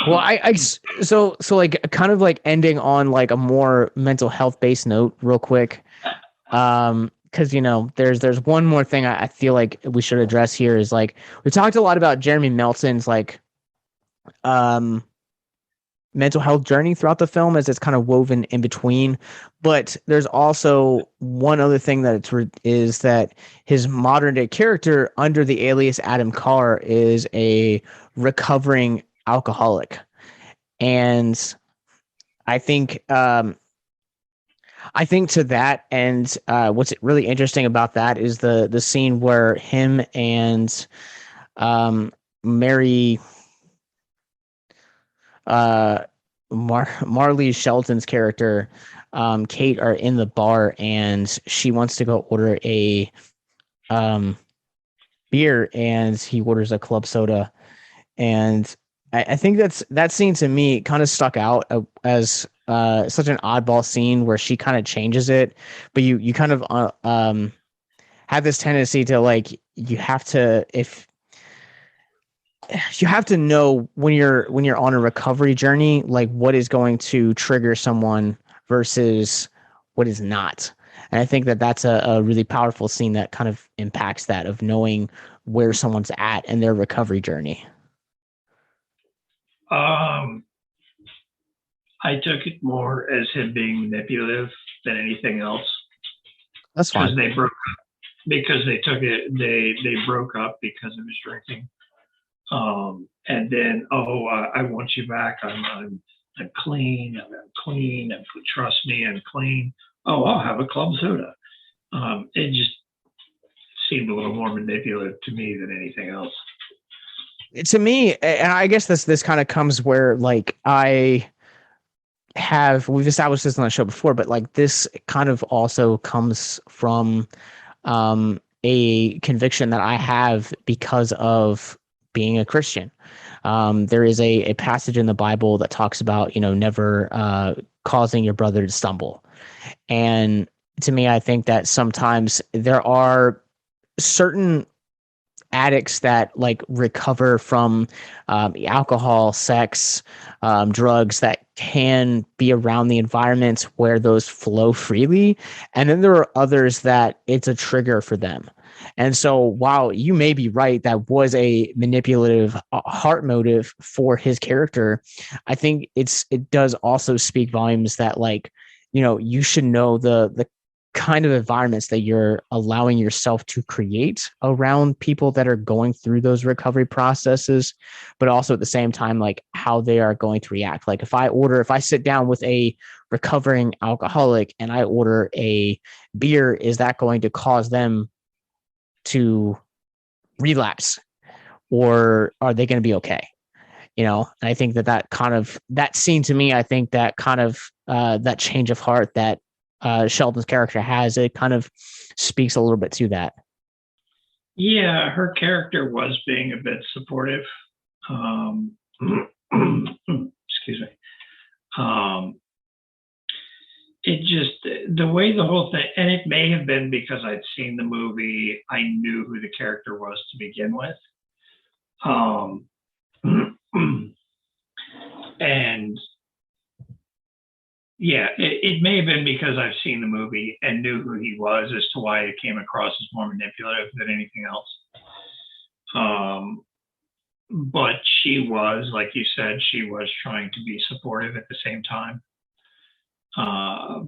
Well, so like kind of like ending on like a more mental health based note, real quick. Because there's one more thing I feel like we should address here is like we talked a lot about Jeremy Melton's like mental health journey throughout the film as it's kind of woven in between, but there's also one other thing that is that his modern day character under the alias Adam Carr is a recovering alcoholic, and I think to that, and what's really interesting about that is the scene where him and Mary Marley Shelton's character, Kate, are in the bar, and she wants to go order a beer, and he orders a club soda, and I think that scene to me kind of stuck out as such an oddball scene where she kind of changes it, but you kind of have this tendency to like you have to know when you're on a recovery journey, like what is going to trigger someone versus what is not. And I think that's a really powerful scene that kind of impacts that of knowing where someone's at in their recovery journey. I took it more as him being manipulative than anything else. That's fine. Because they broke up because of his drinking. And then, I want you back. I'm clean. I'm clean. And trust me, I'm clean. Oh, I'll have a club soda. It just seemed a little more manipulative to me than anything else. To me, and I guess this kind of comes where like we've established this on the show before, but like this kind of also comes from a conviction that I have because of being a Christian. There is a passage in the Bible that talks about, never causing your brother to stumble. And to me, I think that sometimes there are certain addicts that like recover from alcohol, sex, drugs that can be around the environments where those flow freely. And then there are others that it's a trigger for them. And so while you may be right, that was a manipulative heart motive for his character, I think it does also speak volumes that like, you should know the kind of environments that you're allowing yourself to create around people that are going through those recovery processes, but also at the same time, like how they are going to react. Like if I sit down with a recovering alcoholic and I order a beer, is that going to cause them to relapse, or are they going to be okay? And I think that scene to me, I think that kind of that change of heart that Sheldon's character has, it kind of speaks a little bit to that. Yeah, her character was being a bit supportive. Excuse me. It just, the way the whole thing, and it may have been because I'd seen the movie, I knew who the character was to begin with. And yeah, it may have been because I've seen the movie and knew who he was as to why it came across as more manipulative than anything else. But she was, like you said, she was trying to be supportive at the same time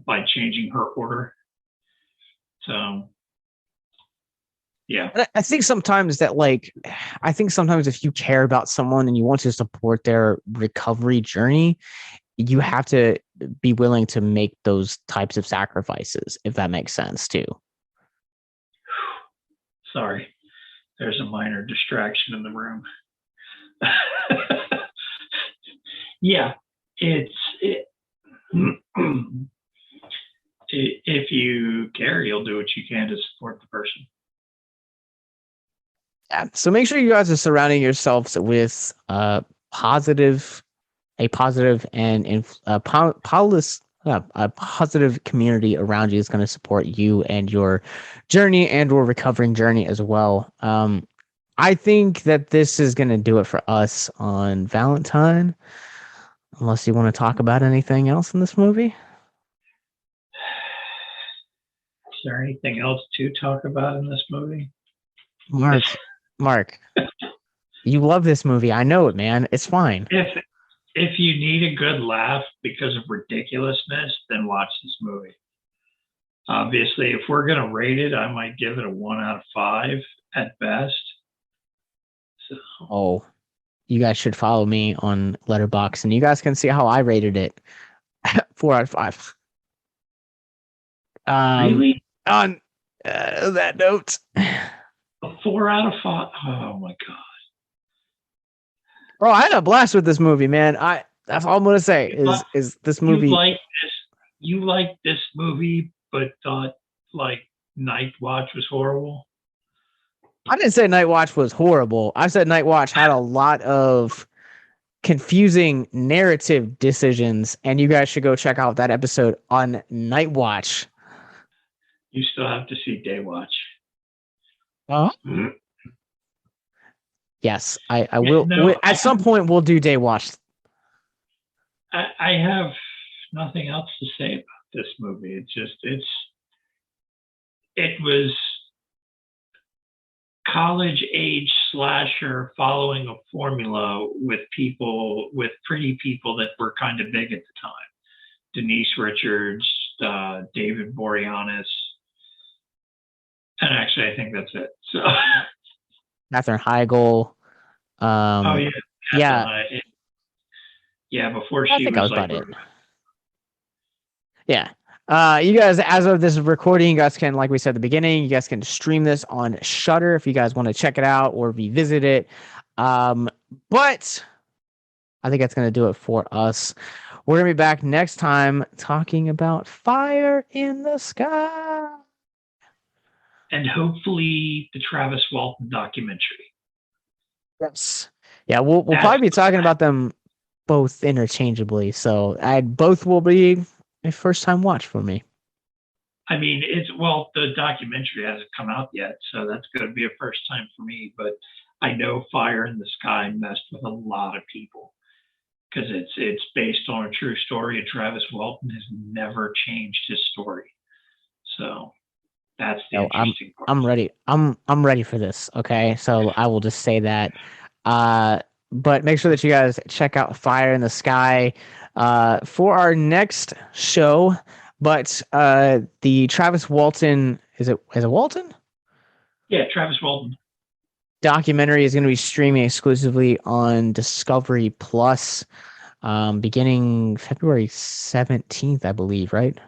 by changing her order. So, yeah. I think sometimes if you care about someone and you want to support their recovery journey, you have to be willing to make those types of sacrifices, if that makes sense too. Sorry, there's a minor distraction in the room. Yeah, if you care, you'll do what you can to support the person. Yeah. So make sure you guys are surrounding yourselves with a positive and a positive community around you is going to support you and your journey and or recovering journey as well. I think that this is going to do it for us on Valentine, unless you want to talk about anything else in this movie. Is there anything else to talk about in this movie? Mark, you love this movie. I know it, man. It's fine. If you need a good laugh because of ridiculously, then watch this movie. Obviously, if we're going to rate it, I might give it a 1 out of 5 at best. So. Oh, you guys should follow me on Letterboxd, and you guys can see how I rated it. 4 out of 5. Really? On that note, a 4 out of 5. Oh my god, bro! I had a blast with this movie, man. That's all I'm gonna say is this movie. You liked this movie, but thought like Night Watch was horrible. I didn't say Night Watch was horrible. I said Night Watch had a lot of confusing narrative decisions, and you guys should go check out that episode on Night Watch. You still have to see Day Watch. Yes, I will. At some point, we'll do Day Watch. I have nothing else to say about this movie. It was college age slasher following a formula with pretty people that were kind of big at the time. Denise-Richards, David-Borenaz. And actually, I think that's it. So, Katherine-Heigl. Yeah, before she I think was that was like, about it. Yeah. You guys, as of this recording, you guys can, like we said at the beginning, you guys can stream this on Shudder if you guys want to check it out or revisit it. But I think that's going to do it for us. We're going to be back next time talking about Fire in the Sky. And hopefully the Travis Walton documentary. Yes. Yeah, we'll probably be talking about them both interchangeably. So both will be a first-time watch for me. I mean, the documentary hasn't come out yet, so that's going to be a first time for me. But I know Fire in the Sky messed with a lot of people because it's based on a true story, and Travis Walton has never changed his story. So that's the interesting part. I'm ready. I'm ready for this. Okay, so I will just say that. But make sure that you guys check out Fire in the Sky. For our next show, But the Travis Walton, is it Walton? Yeah, Travis Walton. Documentary is going to be streaming exclusively on Discovery Plus, beginning February 17th, I believe, right?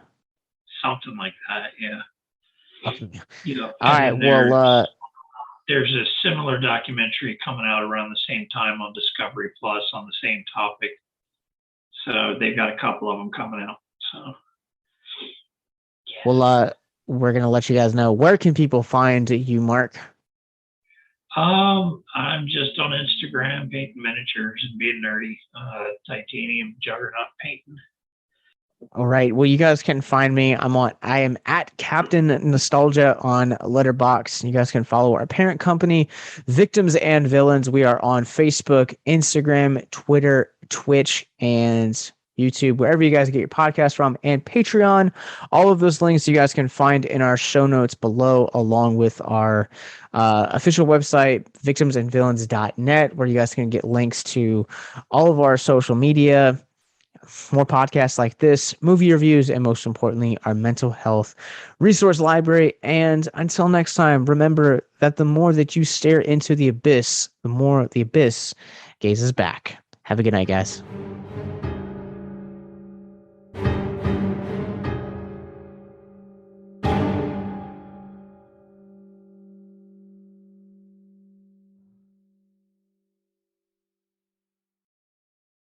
Something like that, yeah. Okay. All And right. then Well, there's a similar documentary coming out around the same time on Discovery Plus on the same topic. So they've got a couple of them coming out. So, we're going to let you guys know. Where can people find you, Mark? I'm just on Instagram painting miniatures and being nerdy. Titanium juggernaut painting. All right. Well, you guys can find me. I am at Captain Nostalgia on Letterboxd. You guys can follow our parent company, Victims and Villains. We are on Facebook, Instagram, Twitter, Twitch, and YouTube, wherever you guys get your podcast from, and Patreon. All of those links you guys can find in our show notes below, along with our official website, victimsandvillains.net, where you guys can get links to all of our social media, more podcasts like this, movie reviews, and most importantly, our mental health resource library. And until next time, remember that the more that you stare into the abyss, the more the abyss gazes back. Have a good night, guys.